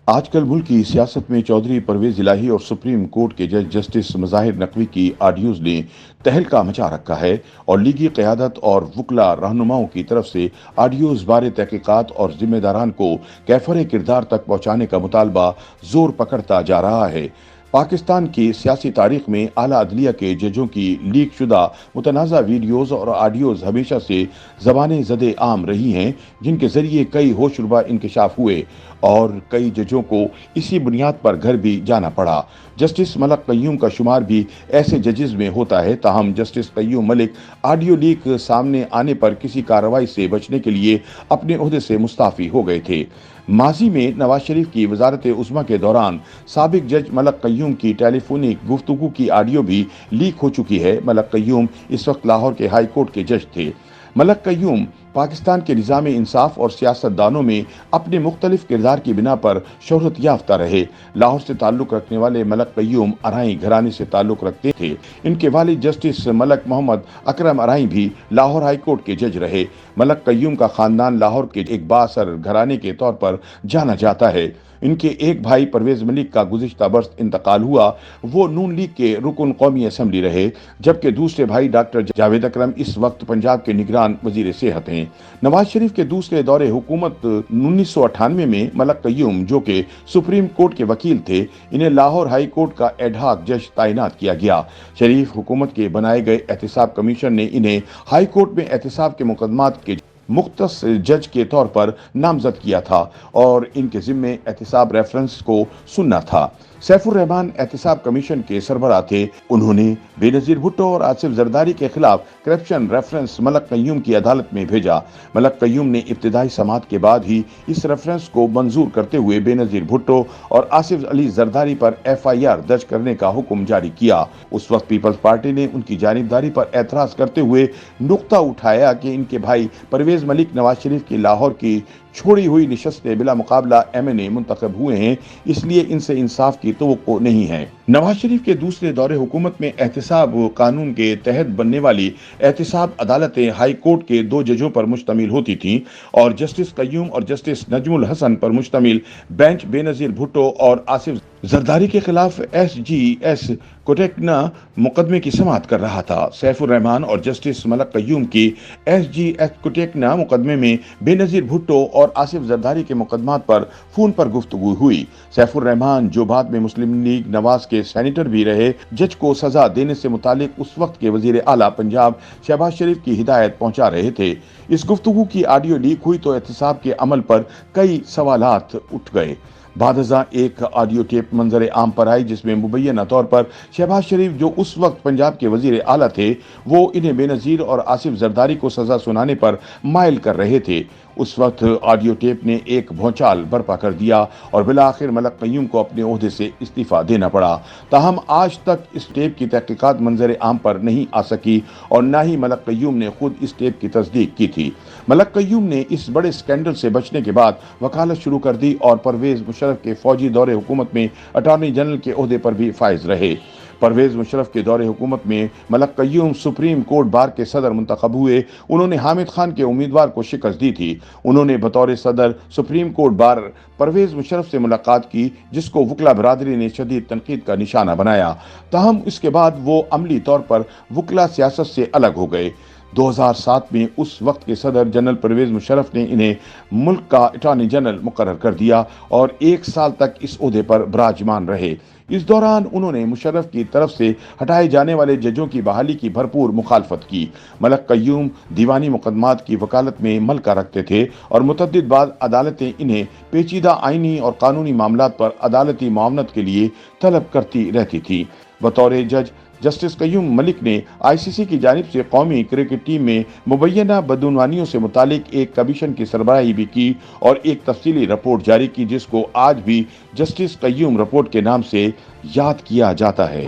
آج کل ملک کی سیاست میں چودھری پرویز الہی اور سپریم کورٹ کے جج جسٹس مظاہر نقوی کی آڈیوز نے تہلکہ مچا رکھا ہے اور لیگی قیادت اور وکلا رہنماؤں کی طرف سے آڈیوز بارے تحقیقات اور ذمہ داران کو کیفر کردار تک پہنچانے کا مطالبہ زور پکڑتا جا رہا ہے۔ پاکستان کی سیاسی تاریخ میں اعلیٰ عدلیہ کے ججوں کی لیک شدہ متنازع ویڈیوز اور آڈیوز ہمیشہ سے زبان زد عام رہی ہیں، جن کے ذریعے کئی ہوشربا انکشاف ہوئے اور کئی ججوں کو اسی بنیاد پر گھر بھی جانا پڑا۔ جسٹس ملک قیوم کا شمار بھی ایسے ججز میں ہوتا ہے، تاہم جسٹس قیوم ملک آڈیو لیک سامنے آنے پر کسی کارروائی سے بچنے کے لیے اپنے عہدے سے مستعفی ہو گئے تھے۔ ماضی میں نواز شریف کی وزارت عظمیٰ کے دوران سابق جج ملک قیوم کی ٹیلی فونک گفتگو کی آڈیو بھی لیک ہو چکی ہے۔ ملک قیوم اس وقت لاہور کے ہائی کورٹ کے جج تھے۔ ملک قیوم پاکستان کے نظام انصاف اور سیاست دانوں میں اپنے مختلف کردار کی بنا پر شہرت یافتہ رہے۔ لاہور سے تعلق رکھنے والے ملک قیوم ارائیں گھرانے سے تعلق رکھتے تھے۔ ان کے والد جسٹس ملک محمد اکرم ارائیں بھی لاہور ہائی کورٹ کے جج رہے۔ ملک قیوم کا خاندان لاہور کے ایک بااثر گھرانے کے طور پر جانا جاتا ہے۔ ان کے ایک بھائی پرویز ملک کا گزشتہ برس انتقال ہوا۔ وہ نون لیگ کے رکن قومی اسمبلی رہے، جبکہ دوسرے بھائی ڈاکٹر جاوید اکرم اس وقت پنجاب کے نگران وزیر صحت ہیں۔ نواز شریف کے دوسرے دور حکومت 1998 میں ملک قیوم، جو کہ سپریم کورٹ کے وکیل تھے، انہیں لاہور ہائی کورٹ کا ایڈ ہاک جج تعینات کیا گیا۔ شریف حکومت کے بنائے گئے احتساب کمیشن نے انہیں ہائی کورٹ میں احتساب کے مقدمات کے مختص جج کے طور پر نامزد کیا تھا اور ان کے ذمے احتساب ریفرنس کو سننا تھا۔ سیف الرحمان احتساب کمیشن کے سربراہ تھے۔ انہوں نے بے نظیر بھٹو اور آصف زرداری کے خلاف کرپشن ریفرنس ملک قیوم کی عدالت میں بھیجا۔ ملک قیوم نے ابتدائی سماعت کے بعد ہی اس ریفرنس کو منظور کرتے ہوئے بے نظیر بھٹو اور آصف علی زرداری پر FIR درج کرنے کا حکم جاری کیا۔ اس وقت پیپلز پارٹی نے ان کی جانبداری پر اعتراض کرتے ہوئے نقطہ اٹھایا کہ ان کے بھائی پرویز ملک نواز شریف کی لاہور کی چھوڑی ہوئی نشست بلا مقابلہ MNA منتخب ہوئے ہیں، اس لیے ان سے انصاف کی توقع نہیں ہے۔ نواز شریف کے دوسرے دور حکومت میں احتساب قانون کے تحت بننے والی احتساب عدالتیں ہائی کورٹ کے 2 ججوں پر مشتمل ہوتی تھیں اور جسٹس قیوم اور جسٹس نجم الحسن پر مشتمل بینچ بے نظیر بھٹو اور آصف زرداری کے خلاف SGS کوٹیکنا مقدمے کی سماعت کر رہا تھا۔ سیف الرحمان اور جسٹس ملک قیوم کی SGS کوٹیکنا مقدمے میں بے نظیر بھٹو اور آصف زرداری کے مقدمات پر فون پر گفتگو ہوئی۔ سیف الرحمان، جو بعد میں مسلم لیگ نواز کے سینیٹر بھی رہے، جج کو سزا دینے سے متعلق اس وقت کے وزیر اعلیٰ پنجاب شہباز شریف کی ہدایت پہنچا رہے تھے۔ اس گفتگو کی آڈیو لیک ہوئی تو احتساب کے عمل پر کئی سوالات اٹھ گئے۔ بعد ازاں ایک آڈیو ٹیپ منظر عام پر آئی جس میں مبینہ طور پر شہباز شریف، جو اس وقت پنجاب کے وزیر اعلیٰ تھے، وہ انہیں بے نظیر اور آصف زرداری کو سزا سنانے پر مائل کر رہے تھے۔ اس وقت آڈیو ٹیپ نے ایک بھونچال برپا کر دیا اور بالآخر ملک قیوم کو اپنے عہدے سے استعفیٰ دینا پڑا۔ تاہم آج تک اس ٹیپ کی تحقیقات منظر عام پر نہیں آ سکی اور نہ ہی ملک قیوم نے خود اس ٹیپ کی تصدیق کی تھی۔ ملک قیوم نے اس بڑے سکینڈل سے بچنے کے بعد وکالت شروع کر دی اور پرویز مشرف کے فوجی دور حکومت میں اٹارنی جنرل کے عہدے پر بھی فائز رہے۔ پرویز مشرف کے دور حکومت میں ملک قیوم سپریم کورٹ بار کے صدر منتخب ہوئے۔ انہوں نے حامد خان کے امیدوار کو شکست دی تھی۔ انہوں نے بطور صدر supreme court bar Parvez Musharraf سے ملاقات کی، جس کو وکلا برادری نے شدید تنقید کا نشانہ بنایا۔ تاہم اس کے بعد وہ عملی طور پر وکلا سیاست سے الگ ہو گئے۔ 2007 میں اس وقت کے صدر جنرل پرویز مشرف نے انہیں ملک کا اٹارنی جنرل مقرر کر دیا اور 1 سال تک اس عہدے پر براجمان رہے۔ اس دوران انہوں نے مشرف کی طرف سے ہٹائے جانے والے ججوں کی بحالی کی بھرپور مخالفت کی۔ ملک قیوم دیوانی مقدمات کی وکالت میں ملکہ رکھتے تھے اور متعدد بار عدالتیں انہیں پیچیدہ آئینی اور قانونی معاملات پر عدالتی معاونت کے لیے طلب کرتی رہتی تھیں۔ بطور جج جسٹس قیوم ملک نے ICC کی جانب سے قومی کرکٹ ٹیم میں مبینہ بدعنوانیوں سے متعلق ایک کمیشن کی سربراہی بھی کی اور ایک تفصیلی رپورٹ جاری کی، جس کو آج بھی جسٹس قیوم رپورٹ کے نام سے یاد کیا جاتا ہے۔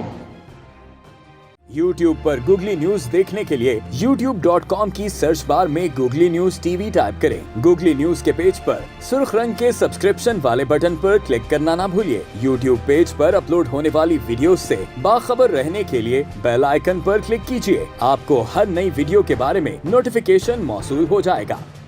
YouTube پر گوگلی نیوز دیکھنے کے لیے youtube.com کی سرچ بار میں گوگلی نیوز TV ٹائپ کریں۔ گوگلی نیوز کے پیج پر سرخ رنگ کے سبسکرپشن والے بٹن پر کلک کرنا نہ بھولیے۔ YouTube پیج پر اپلوڈ ہونے والی ویڈیوز سے باخبر رہنے کے لیے بیل آئیکن پر کلک کیجیے۔ آپ کو ہر نئی ویڈیو کے بارے میں نوٹیفیکیشن موصول ہو جائے گا۔